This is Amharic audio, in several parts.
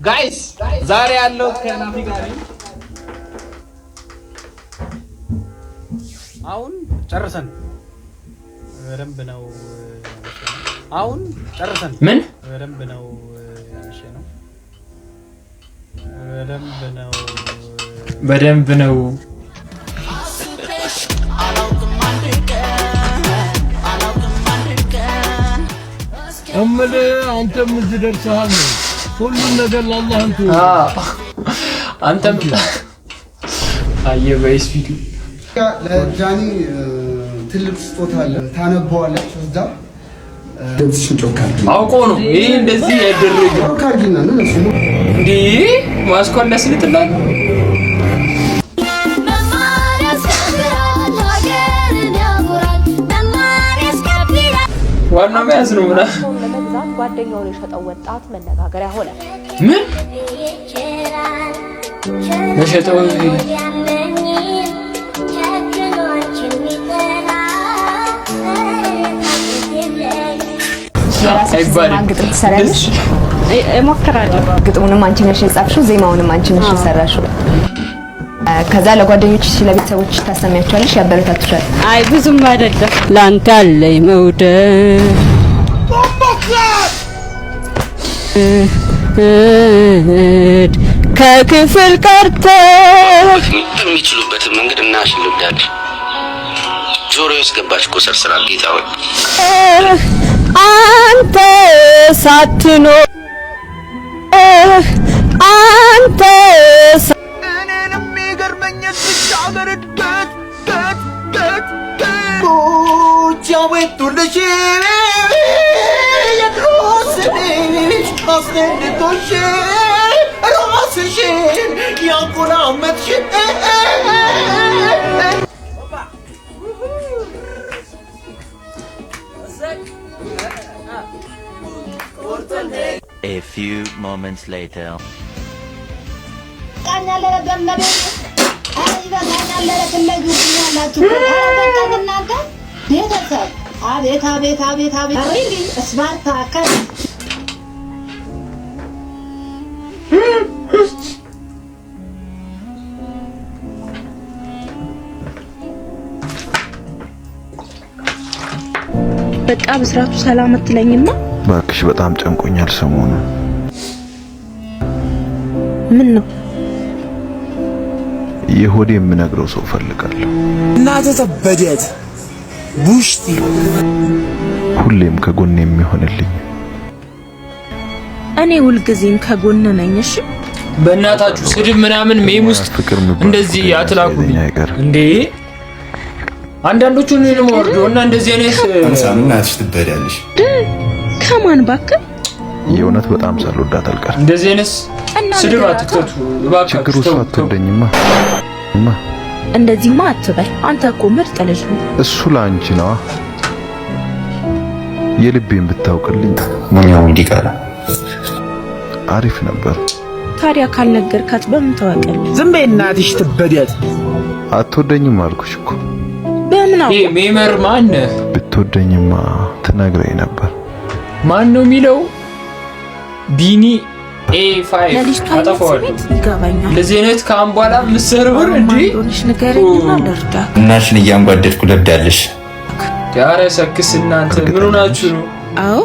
ጋይስ ዛሬ ያለው ከናፊ ጋር አሁን ጨርሰን ረምብ ነው። አሁን ጨርሰን ምን ረምብ ነው? እሺ ነው ረምብ ነው። በደንብ ነው። እምል አንተም እዚህ ደርሰሃል። ሁሉን ነገር ለአላህ አንተ አንተም አየበይስ ቪዲዮ ለጃኒ ትልቅ ስጦታ አለ። ታነበዋለች እዛ ደምሽን ጮካል አውቆ ነው ይሄ እንደዚህ ያደረገ ጮካልኝና ነው እሱ እንዴ ማስኮለስ ልትላል ዋና መያዝ ነው ምና ጓደኛውን የሸጠው ወጣት መነጋገሪያ ሆነ። ምን የሸጠው አይባልም። ግጥም ትሰሪያለሽ? እሞክራለሁ። ግጥሙንም አንቺ ነሽ የጻፍሽው፣ ዜማውንም አንቺ ነሽ የሰራሽው። ከዛ ለጓደኞችሽ ለቤተሰቦችሽ ታሰሚያቸዋለሽ፣ ያበረታቱሻል? አይ ብዙም አይደለም። ላንተ አለኝ መውደድ ከክፍል ቀርተህ የሚችሉበትን መንገድ እናሽ ልብዳለሽ ጆሮ ያስገባሽ እኮ ሰርስራ ጌታ ወይ አንተ ሳትኖር አንተ እኔን የሚገርመኝ እዚህ ሀገር እድገት ጃዌቱልሽ የድሮስልሽ አስደንቶሽ ራስሽን ያቆላመጥሽ A few moments later. አቤት አቤት አቤት አቤት ስማርታ በቃ ብስራቱ ሰላም አትለኝማ። ባክሽ በጣም ጨንቆኛል ሰሞኑን። ምን ነው? የሆዴ የምነግረው ሰው ፈልጋለሁ። እናተ ተበደት ቡሽቲ ሁሌም ከጎኔ የሚሆንልኝ። እኔ ሁልጊዜም ከጎን ነኝ። እሺ በእናታችሁ ስድብ ምናምን ሜም ውስጥ እንደዚህ አትላኩልኝ እንዴ! አንዳንዶቹን ወርዶና እንደዚህ አይነት እናትሽ ትበዳለሽ። ከማን ባክ የእውነት በጣም ሳልወዳት አልቀር። እንደዚህ አይነት ስድብ አትክተቱ እባክህ። ችግሩ እሷ አትወደኝማ። እንደዚህማ አትበል። አንተ እኮ ምርጥ ልጅ ነህ። እሱ ለአንቺ ነዋ። የልቤን ብታውቅልኝ ሙኛው እንዲቀራ አሪፍ ነበር። ታዲያ ካልነገርካት በምን ታወቀልህ? ዝም በይ እናትሽ ትበደት። አትወደኝም አልኩሽ እኮ። በምን አውቀ? ይሄ ሜመር ማን ብትወደኝማ ትነግረኝ ነበር። ማን ነው የሚለው? ቢኒ A5 አጠፋዋለሁ። ይገባኛል። እንደዚህ አይነት ካም በኋላ ምሰርበር እንዴ ንገረኝና ልርዳ። እናትሽን እያንጓደድኩ ለብዳለሽ። ዳረ ሰክስ እናንተ ምን ሆናችሁ ነው? አዎ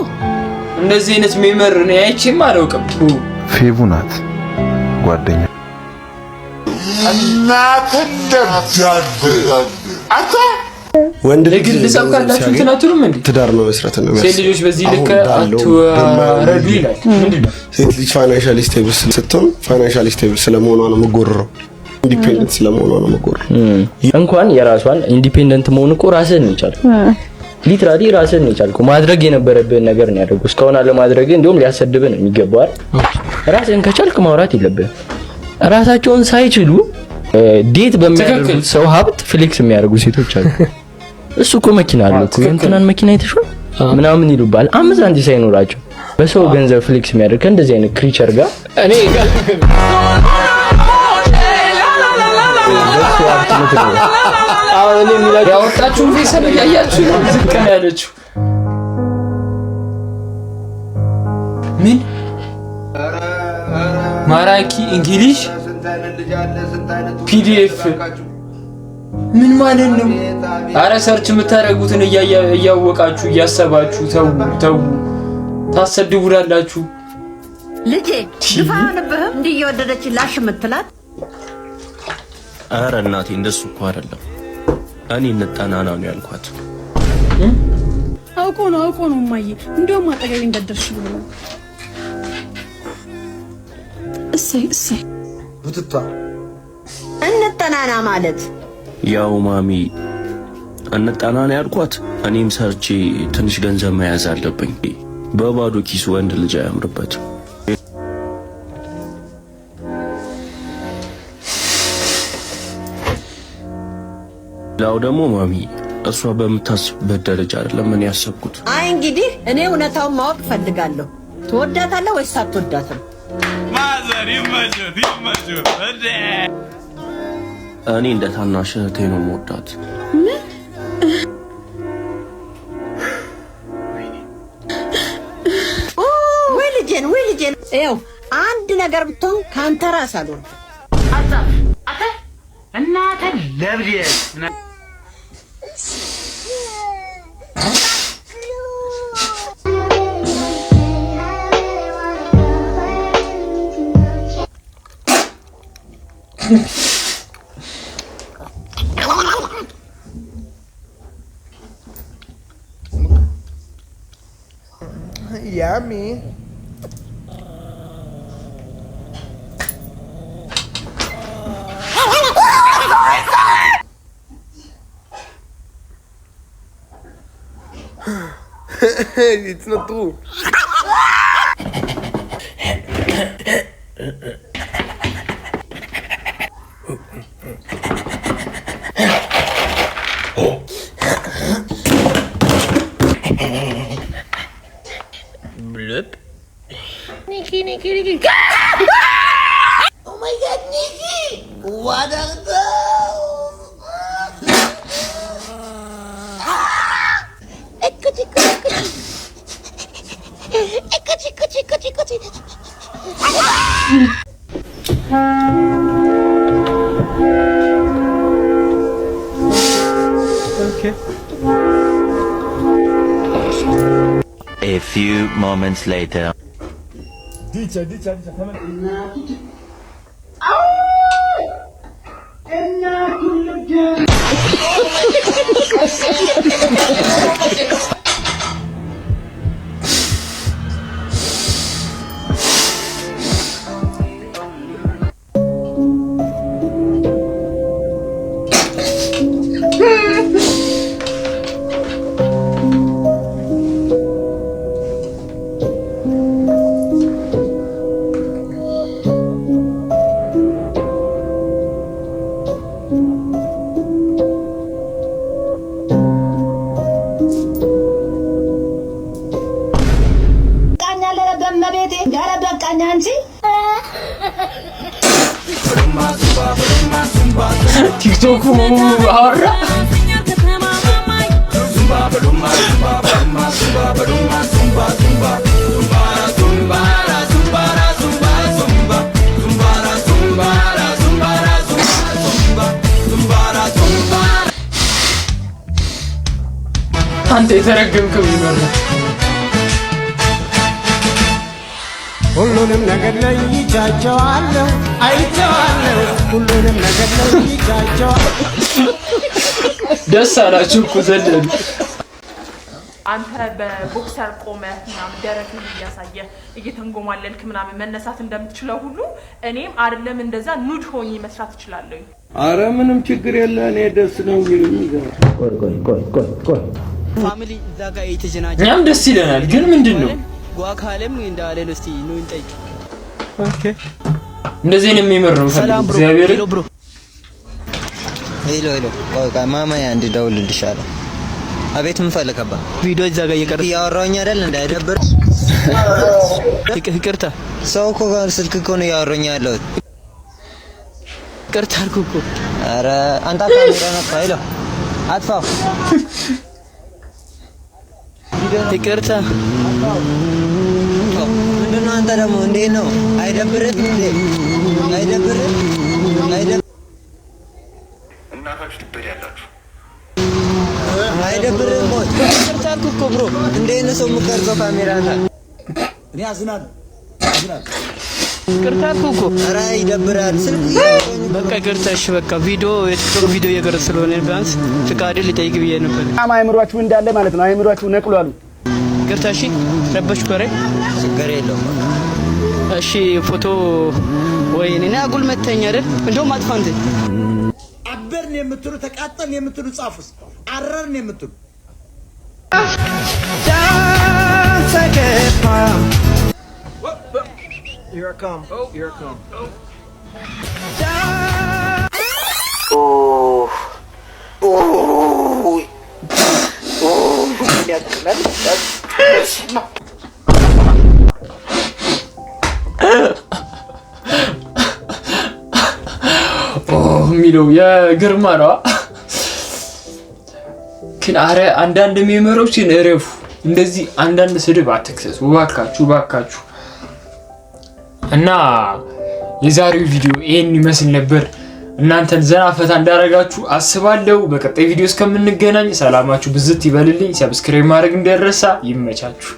እንደዚህ አይነት ሜመር ነው አይቼም አላውቅም። ፌቡ ናት ጓደኛ። እናት ደብዳቤ አታ ወንድ ልጅ ለሰብካላችሁ እንትናቱንም እንዴ ትዳር መመስረት ነው። ሴት ልጆች በዚህ ልክ አትወረዱ ይላል። ምንድነው? ሴት ልጅ ፋይናንሻሊ ስቴብል ስትሆን ፋይናንሻሊ ስቴብል ስለመሆኗ ነው መጎረረው። ኢንዲፔንደንት ስለመሆኗ ነው መጎረረው። እንኳን የራሷን ኢንዲፔንደንት መሆን እኮ ራስህን ይቻል ሊትራሊ ራስህን ይቻልኩ ማድረግ የነበረብህን ነገር ነው ያደረጉ። እስካሁን አለ ማድረግ እንደውም ሊያሰድብህ ነው የሚገባው አይደል? ራስህን ከቻልክ ማውራት የለብህም። ራሳቸውን ሳይችሉ ዴት በሚያደርጉት ሰው ሀብት ፍሌክስ የሚያደርጉ ሴቶች አሉ። እሱ እኮ መኪና አለው እኮ የእንትናን መኪና አይተሽው ምናምን ይሉባል። አምስት አንድ ሳይኖራቸው በሰው ገንዘብ ፍሌክስ የሚያደርግ እንደዚህ አይነት ክሪቸር ጋር እኔ አሁን የሚላችሁ ያወጣችሁ ፌሰን ያያችሁ ዝቅ ነው ያለችው። ምን ማራኪ እንግሊሽ ፒዲኤፍ ምን ማለት ነው? አረ ሰርች የምታደርጉትን እያወቃችሁ እያሰባችሁ ተው ታሰድቡላላችሁ። ልጄ ድፋንብህም እንዲህ እየወደደች ላሽ የምትላት አረ እናቴ እንደሱ እኮ አይደለም። እኔ እንጠናና ነው ያልኳት። አውቆ ነው ማየ እንደውም አጠገቤ እንዳደርሽ ብሎ ነው። እሰይ ቡትቷ እንጠናና ማለት ያው ማሚ እንጠናና ያልኳት እኔም ሰርቼ ትንሽ ገንዘብ መያዝ አለብኝ። በባዶ ኪስ ወንድ ልጅ አያምርበትም። ላው ደግሞ ማሚ እሷ በምታስብበት ደረጃ አይደለም እኔ ያሰብኩት። አይ እንግዲህ እኔ እውነታውን ማወቅ ፈልጋለሁ። ትወዳታለህ ወይስ አትወዳትም? ማዘር ይመችት። እኔ እንደ ታናሽ እህቴ ነው የምወዳት። ወይ ልጄን ይኸው አንድ ነገር ብትሆን ካንተ ራስ አልሆን እናተን ለብዴ Yummy. It's not true. Blip. Nikki. Oh my God, Nikki! What are those? Okay. A few moments later. ቲክቶክ አወራ አንተ የተረገምከው ይኖር ሁሉንም ነገር ለይቻቸዋለሁ አይቼዋለሁ ሁሉንም ነገር ለይቻቸዋለሁ። ደስ አላችሁ እኮ ዘለሉ። አንተ በቦክሰር ቆመህ ምናምን ደረትህን እያሳየህ እየተንጎማለልክ ምናምን መነሳት እንደምትችለው ሁሉ እኔም አይደለም እንደዛ ኑድ ሆኜ መስራት እችላለሁ። አረ ምንም ችግር የለ። እኔ ደስ ነው የሚሉኝ። ቆይ ፋሚሊ እዛ ጋር እየተጀናጀ እኛም ደስ ይለናል፣ ግን ምንድነው ጓካለም እንዳለን እስቲ ነው እንጠይቅ። ኦኬ እንደዚህ ነው የሚመረው። እግዚአብሔር ሄሎ ቆይ ማማ አንድ ደውልልሻለሁ። አቤት ምን ፈልገባ? ቪዲዮ እዛ ጋር እያወራሁኝ አይደል? እንዳይደብር ይቅርታ። ሰው እኮ ጋር ስልክ እኮ ነው እያወራሁኝ ያለሁት። ይቅርታ አልኩ እኮ። ኧረ አንተ ካሜራ ነካ። ሄሎ አጥፋው። ይቅርታ ምንድነው አንተ ደግሞ እንዴት ነው? አይደብርም እንዴ? አይደብርም? እናታችሁ ትበዳላችሁ። አይደብርም? ሞት ይቅርታል እኮ ብሮ። እንዴት ነው ሰው የምቀርጸው ካሜራ አንተ? እኔ አዝናለሁ። ይቅርታል እኮ። ኧረ ይደብራል። ስልክ በቃ ይቅርታሽ። በቃ ቪዲዮ የቲክቶክ ቪዲዮ እየቀረጽ ስለሆነ ቢያንስ ፍቃድ ልጠይቅ ብዬ ነበር። አይምሯችሁ እንዳለ ማለት ነው። አይምሯችሁ ነቅሏል። ይቅርታ። እሺ ረበሽኩ። ኧረ ችግር የለውም። እሺ ፎቶ ወይ እኔ አጉል መተኛ አይደል? እንደውም አጥፋ አንተ አበርን የምትሉ ተቃጠልን የምትሉ ጻፉስ አረርን የምትሉ Here I come. Oh, here I come. Oh. የሚለው የግርማ ነው። ግን አረ አንዳንድ ሜመሮችን እረፉ። እንደዚህ አንዳንድ ስድብ አትክሰሱ እባካችሁ። እና የዛሬው ቪዲዮ ይሄን ይመስል ነበር። እናንተን ዘና ፈታ እንዳረጋችሁ አስባለሁ። በቀጣይ ቪዲዮ እስከምንገናኝ ሰላማችሁ ብዝት ይበልልኝ። ሰብስክራይብ ማድረግ እንዳይረሳ። ይመቻችሁ።